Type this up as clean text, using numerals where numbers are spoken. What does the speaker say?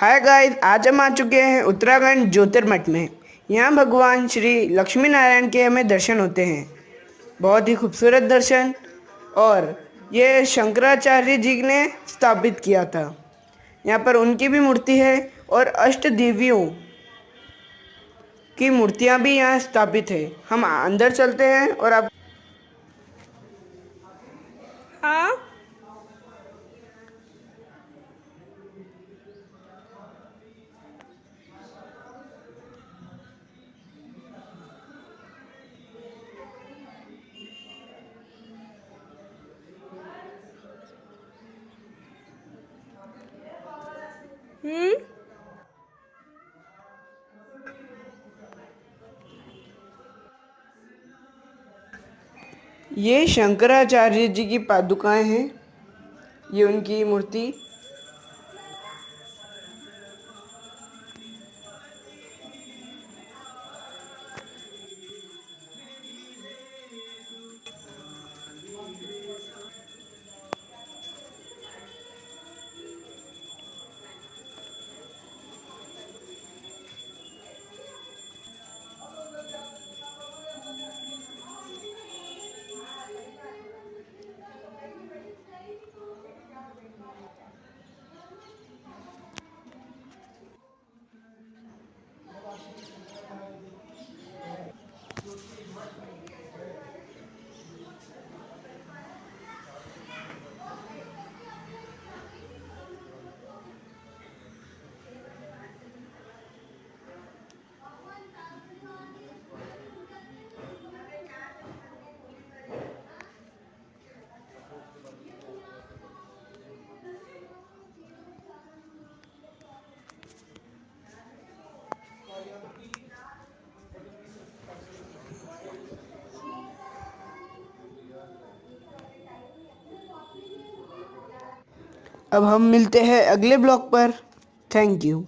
Hi guys, आज हम आ चुके हैं उत्तराखंड ज्योतिर्मठ में। यहाँ भगवान श्री लक्ष्मी नारायण के हमें दर्शन होते हैं। बहुत ही खूबसूरत दर्शन। और ये शंकराचार्य जी ने स्थापित किया था। यहाँ पर उनकी भी मूर्ति है और अष्ट देवियों की मूर्तियाँ भी यहाँ स्थापित है। हम अंदर चलते हैं और आप हाँ। हम्म। ये शंकराचार्य जी की पादुकाएं हैं। ये उनकी मूर्ति। अब हम मिलते हैं अगले ब्लॉग पर। Thank you.